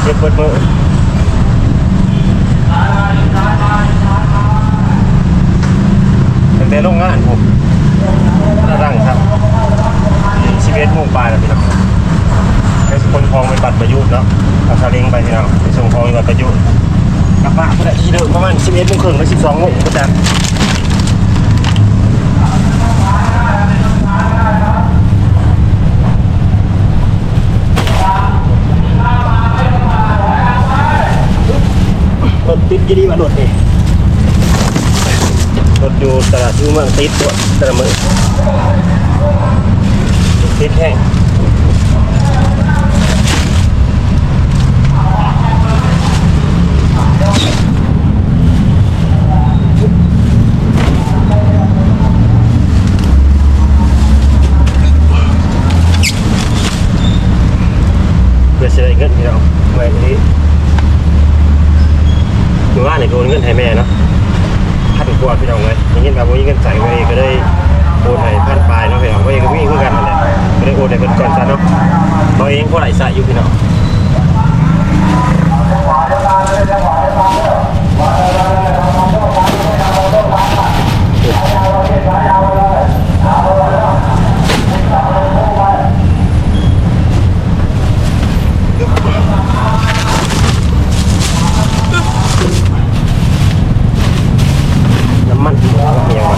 ฮ็ดเปิดมื้อตั้งแต่โรงงานผมตั้งครับ11 โมงปลายแล้วพี่น้องไปคนคลองไปบัตรประยุทธ์เนาะเอาซาเล้งไปพี่น้องไปส่งคลองไปบัตรประยุทธ์กลับมาเพื่อที่เดิมประมาณ11 โมงครึ่งหรือ12 โมงก็จะรถติดกี่ดีมารถนี่รถอยู่ตลาดอยู่เมืองติดตัวแต่ละมือติดแห้งเพื่อจะได้เงินพี่น้องไว้นี้อยู่ว่าเนี่ยโอนเงินให้แม่เนาะ1,000 กว่าพี่น้องเลยอย่างนี้แบบว่ามีเงินใส่ไว้ก็ได้โอนให้1,000 ปลายเนาะพี่น้องก็ยังมีคือกันนั่นแหละก็ได้โอนให้เพิ่นก่อนซะเนาะเราเองก็ไหลใส่อยู่พี่น้องมันยังวะ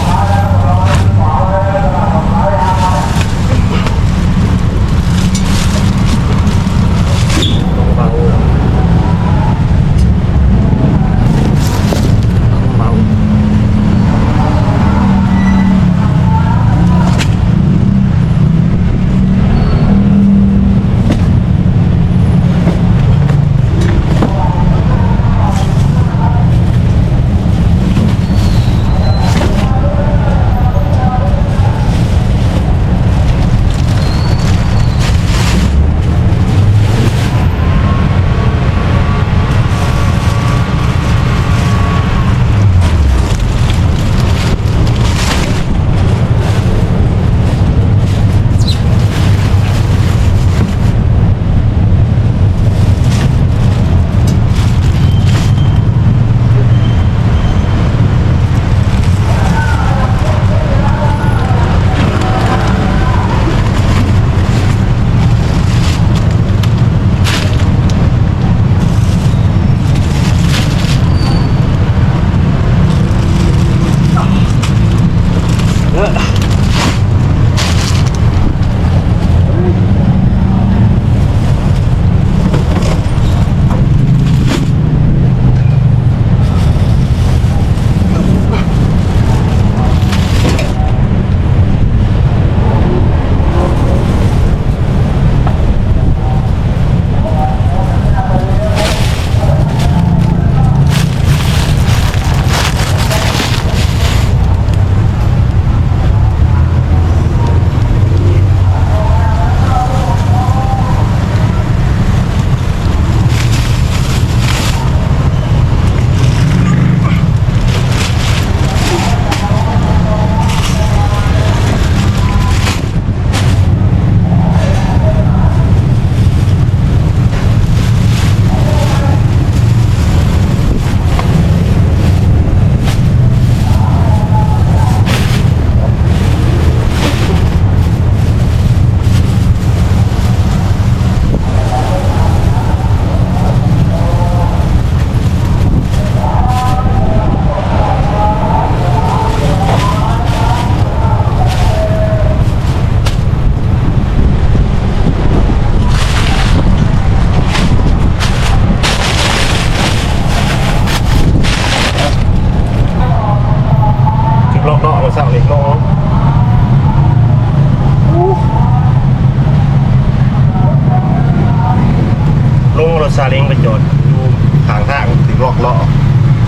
ซาเล้งไปจอดอยู่ข้างทางถึงล็อกล้อ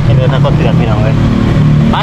ให้เดินทางก็เตือนพี่น้องเลยไป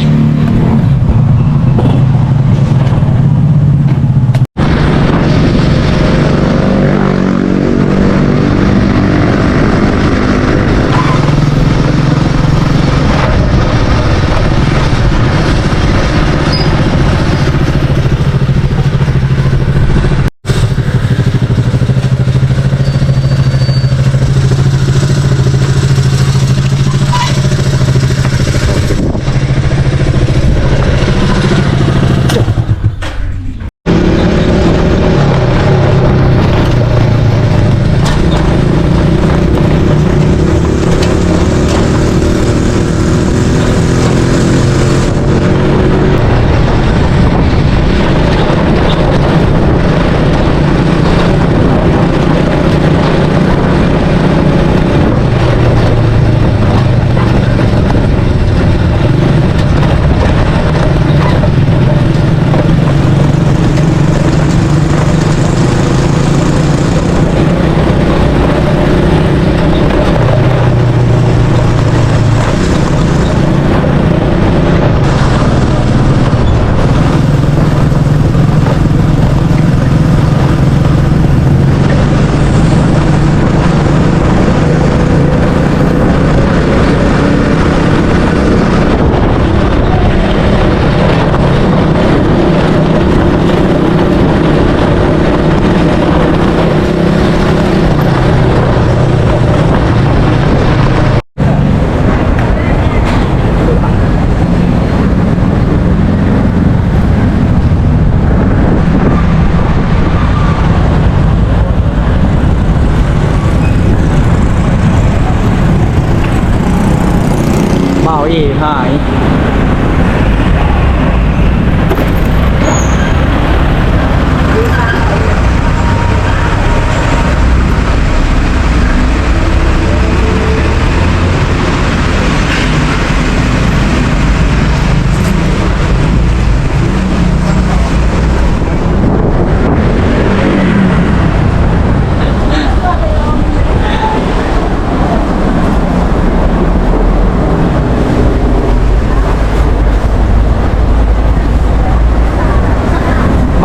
บ่าวเอหาย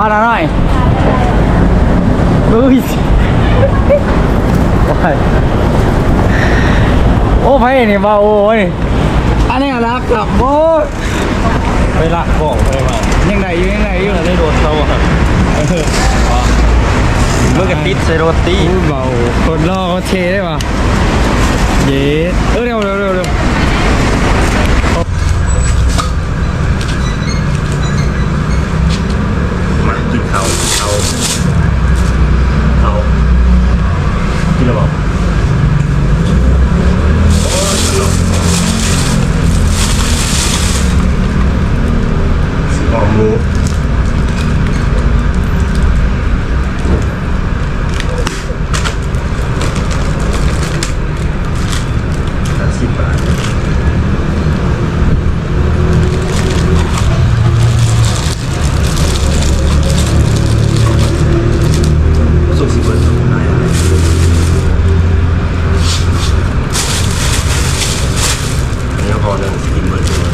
มาหน่อยเฮ้ยโอ้ไพ่นี่มาโอ้ยอันนี้รักกับโอ้ไปรักบอกไปมายังไงอยู่ได้โดนเขาครับเมื่อกี้ติดใส่โรตีเบาคนล่อเขาเทได้ป่ะเย้เร็วมากินเขากินแล้วบอกสีหอมหมู10 บาทสุกสิเบิร์ดได้อะไรอันนี้พอเรื่องสกินเบิร์ดด้วย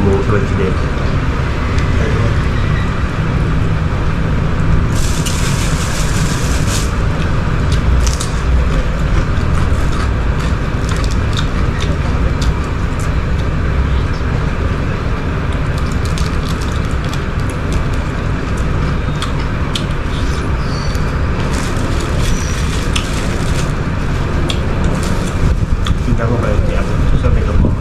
หมูตัวจีเด็ดกินแล้วก็ไปแจกทุกส่วนเป็นกระบอก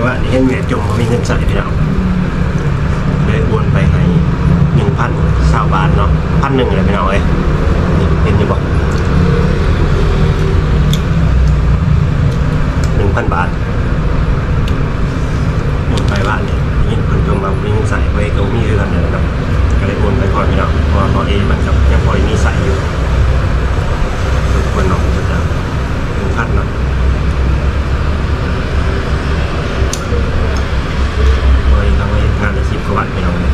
ว่าเห็นแม่จมเขามีเงินใส่พี่น้องเลยโอนไปให้1,020 บาทเนาะ1,100เลยพี่น้องเอ้ยนี่เป็นยังบอก1,000 บาทโอนไปบ้านเนี่ยนี่เพิ่นจมมามีเงินใส่ไว้ก็มีเรื่องเนี่ยนะครับก็เลยโอนไปก่อนพี่น้องเพราะว่าพอเอมันกับยังพอมีใส่อยู่ทุกคนเนาะจะ1,000เนาะทำให้งานอาชีพกวัดไปเอาเลย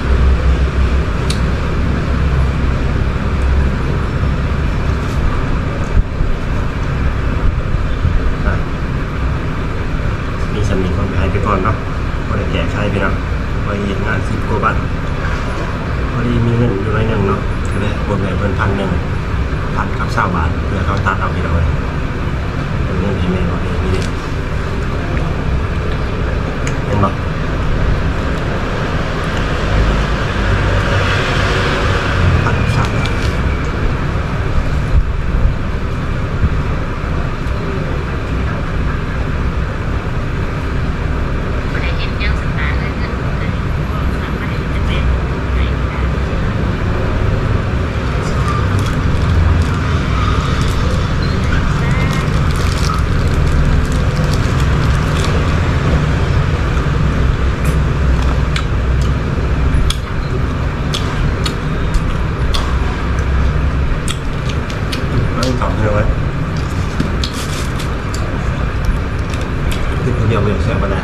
มีสำนีความหายไปก่อนเนาะพอได้แจกใช้ไปเนาะพอได้งาน10 กว่าบาทพอดีมีเงินอยู่100เนาะก็เลยโอนไปเพิ่น1,000กับ20 บาทเพื่อเขาตัดเอาไปเอาเลยเป็นเงินที่แม่พอดีมีเด็กเห็นปะดียวไม่เสียมาได้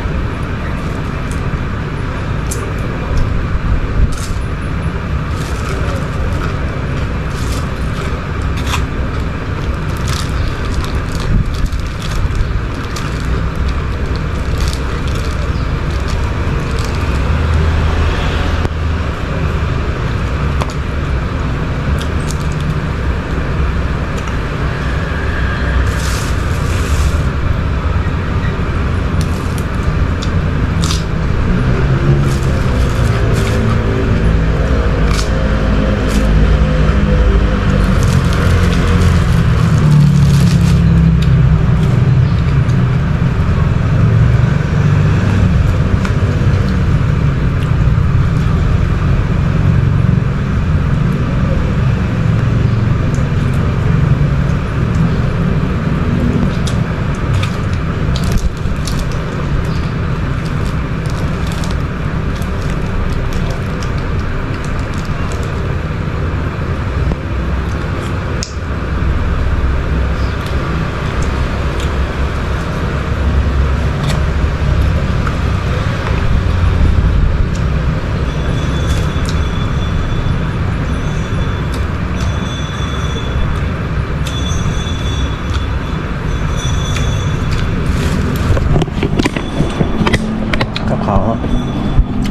ะ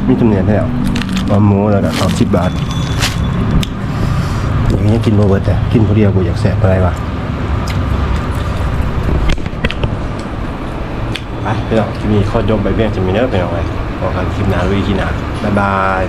มีจำเนียนแล้วเอาหมูแล้วก็เอา10 บาทอย่างนี้กินโบเบิร์ตแต่กินคนเดียวกูอยากแสบอะไรวะไปพี่น้องคลิปนี้ข้อยมไปเบี้ยงจะมีเนื้อเป็นยังไงบอกกันคลิปหน้าลุยที่หน้าบ๊ายบาย